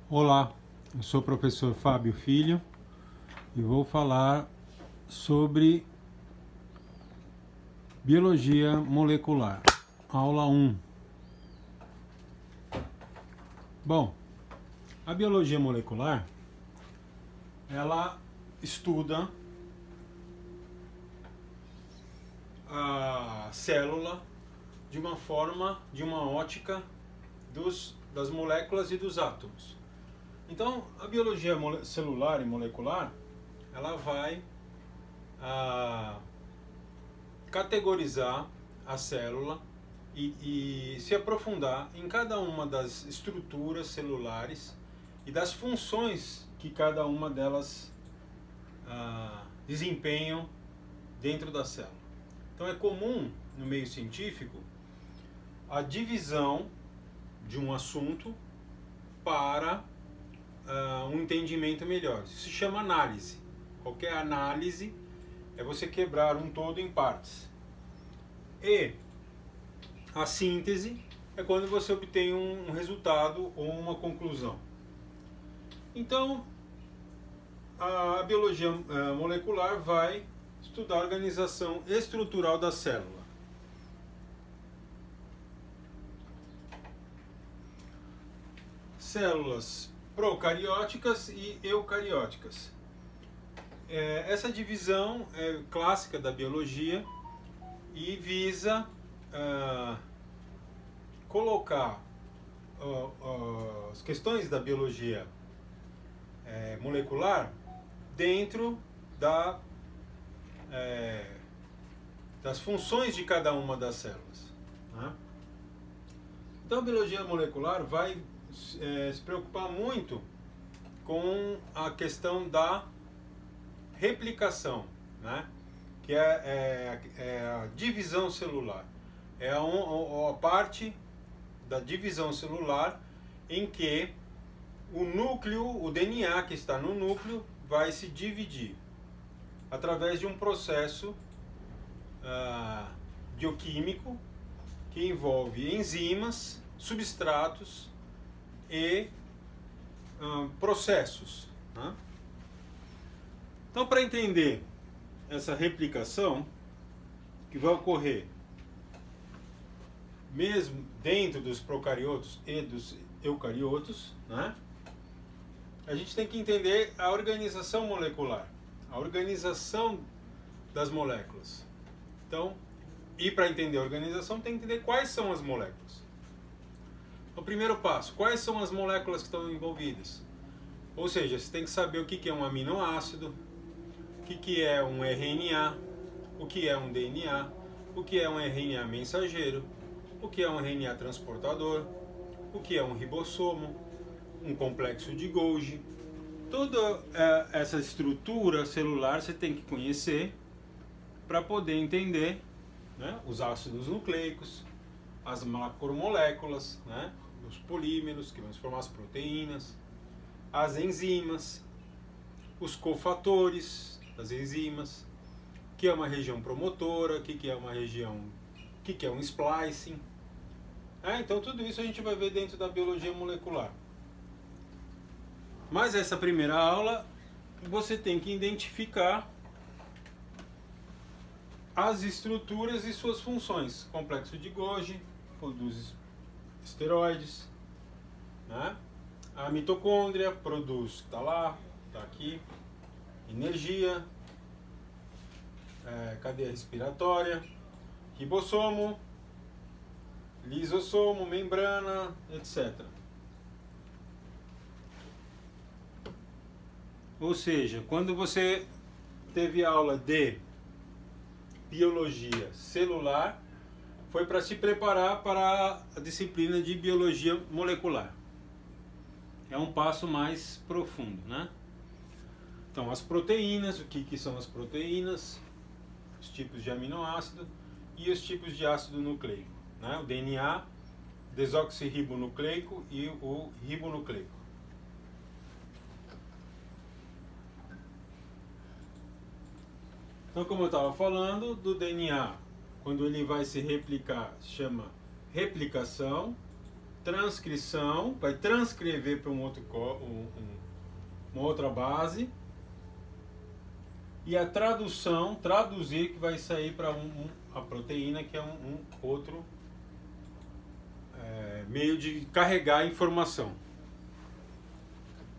Olá, eu sou o professor Fábio Filho e vou falar sobre biologia molecular, aula 1. Bom, a biologia molecular, ela estuda a célula de uma ótica das moléculas e dos átomos. Então, a biologia celular e molecular, ela vai categorizar a célula e se aprofundar em cada uma das estruturas celulares e das funções que cada uma delas desempenham dentro da célula. Então, é comum no meio científico a divisão de um assunto para um entendimento melhor. Isso se chama análise. Qualquer análise é você quebrar um todo em partes. E a síntese é quando você obtém um resultado ou uma conclusão. Então, a biologia molecular vai estudar a organização estrutural da célula. Células procarióticas e eucarióticas. Essa divisão é clássica da biologia e visa colocar as questões da biologia molecular dentro das funções de cada uma das células, né? Então a biologia molecular vai se preocupar muito com a questão da replicação, né? Que é a divisão celular. É a parte da divisão celular em que o núcleo, o DNA que está no núcleo, vai se dividir através de um processo bioquímico que envolve enzimas, substratos e processos, né? Então, para entender essa replicação que vai ocorrer mesmo dentro dos procariotos e dos eucariotos, né, a gente tem que entender a organização molecular, a organização das moléculas. Então, e para entender a organização, tem que entender quais são as moléculas. O primeiro passo, quais são as moléculas que estão envolvidas? Ou seja, você tem que saber o que é um aminoácido, o que é um RNA, o que é um DNA, o que é um RNA mensageiro, o que é um RNA transportador, o que é um ribossomo, um complexo de Golgi. Toda essa estrutura celular você tem que conhecer para poder entender, né, os ácidos nucleicos, as macromoléculas, né, os polímeros que vão formar as proteínas, as enzimas, os cofatores das enzimas, que é uma região promotora, que é uma região, que é um splicing. Então tudo isso a gente vai ver dentro da biologia molecular. Mas essa primeira aula você tem que identificar as estruturas e suas funções. Complexo de Golgi produz esteroides, né? A mitocôndria produz, está lá, está aqui, energia, cadeia respiratória, ribossomo, lisossomo, membrana, etc. Ou seja, quando você teve aula de biologia celular, foi para se preparar para a disciplina de biologia molecular. É um passo mais profundo, né? Então, as proteínas, o que são as proteínas, os tipos de aminoácido e os tipos de ácido nucleico, né? O DNA, desoxirribonucleico e o ribonucleico. Então, como eu estava falando, do DNA, quando ele vai se replicar, chama replicação, transcrição, vai transcrever para uma outra base, e a tradução, traduzir, que vai sair para a proteína, que é um outro meio de carregar a informação,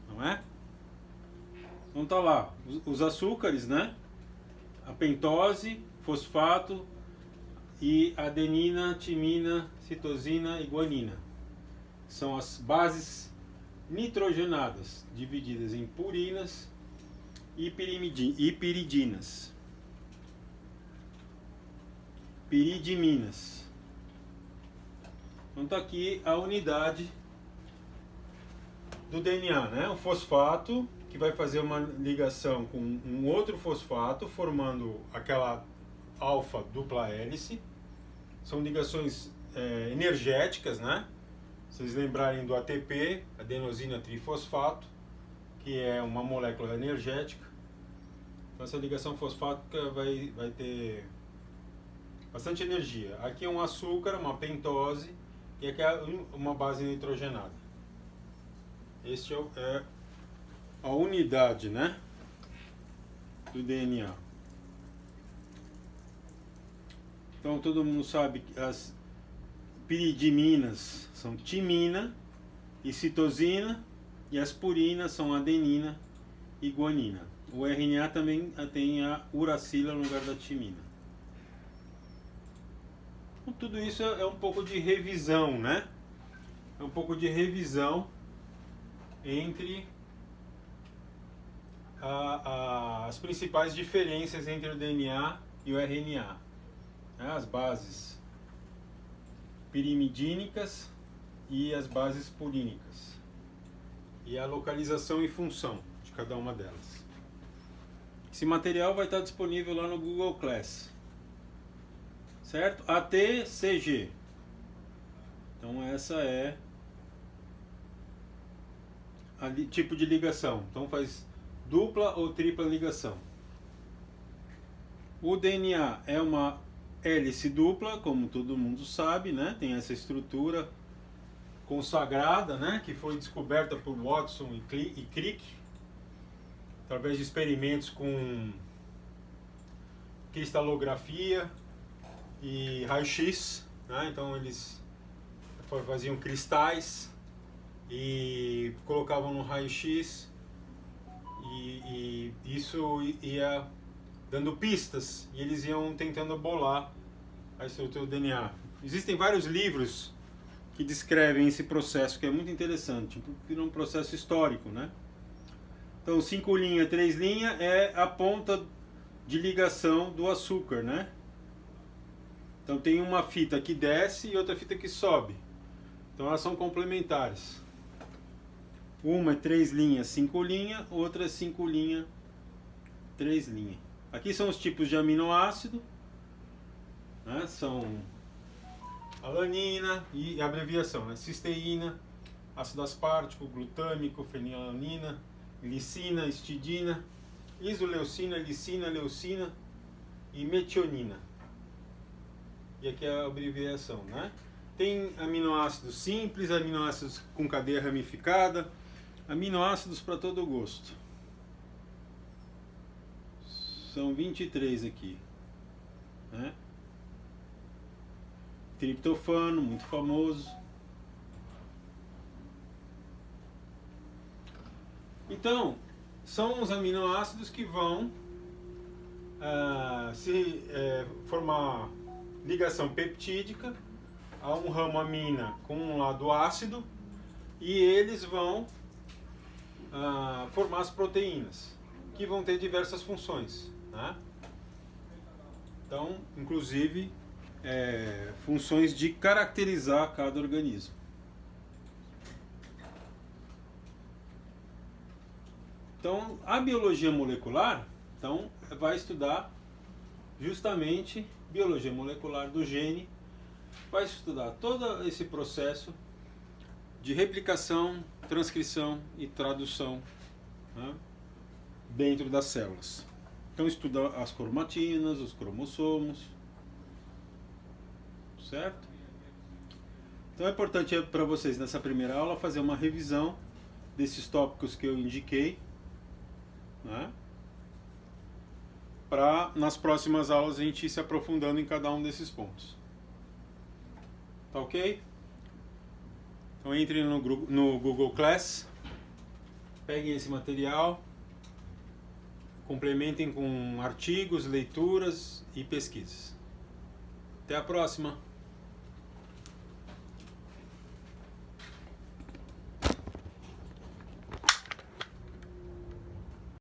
não é? Então tá lá, os açúcares, né? A pentose, fosfato e adenina, timina, citosina e guanina. São as bases nitrogenadas, divididas em purinas e piridinas, piridiminas. Então está aqui a unidade do DNA, né? Um fosfato que vai fazer uma ligação com um outro fosfato, formando aquela alfa dupla hélice. São ligações energéticas, né? Se vocês lembrarem do ATP, adenosina trifosfato, que é uma molécula energética. Então essa ligação fosfática vai ter bastante energia. Aqui é um açúcar, uma pentose, e aqui é uma base nitrogenada. Este é a unidade, né, do DNA. Então todo mundo sabe que as piridiminas são timina e citosina, e as purinas são adenina e guanina. O RNA também tem a uracila no lugar da timina. Então, tudo isso é um pouco de revisão, né? É um pouco de revisão entre as principais diferenças entre o DNA e o RNA. As bases pirimidínicas e as bases purínicas. E a localização e função de cada uma delas. Esse material vai estar disponível lá no Google Class. Certo? ATCG. Então essa é a tipo de ligação. Então faz dupla ou tripla ligação. O DNA é uma hélice dupla, como todo mundo sabe, né? Tem essa estrutura consagrada, né? Que foi descoberta por Watson e Crick através de experimentos com cristalografia e raio-x, né? Então eles faziam cristais e colocavam no raio-x e isso ia dando pistas e eles iam tentando bolar a estrutura do DNA. Existem vários livros que descrevem esse processo, que é muito interessante, porque é um processo histórico, né? Então 5 linhas, 3 linhas é a ponta de ligação do açúcar, né? Então tem uma fita que desce e outra fita que sobe. Então elas são complementares. Uma é 3 linhas, 5 linhas, outra é 5 linhas, 3 linhas. Aqui são os tipos de aminoácido, né? São alanina e a abreviação, né? Cisteína, ácido aspartico, glutâmico, fenilalanina, glicina, histidina, isoleucina, lisina, leucina e metionina. E aqui é a abreviação, né? Tem aminoácidos simples, aminoácidos com cadeia ramificada, aminoácidos para todo gosto. São 23 aqui, né? Triptofano, muito famoso. Então, são os aminoácidos que vão formar ligação peptídica a um ramo amina com um lado ácido e eles vão formar as proteínas, que vão ter diversas funções, né? Então, inclusive, funções de caracterizar cada organismo. Então, a biologia molecular vai estudar justamente biologia molecular do gene, vai estudar todo esse processo de replicação, transcrição e tradução, né, dentro das células. Então estuda as cromatinas, os cromossomos, certo? Então é importante para vocês, nessa primeira aula, fazer uma revisão desses tópicos que eu indiquei, né? Para nas próximas aulas a gente ir se aprofundando em cada um desses pontos. Tá ok? Então entrem no Google Class, peguem esse material, complementem com artigos, leituras e pesquisas. Até a próxima!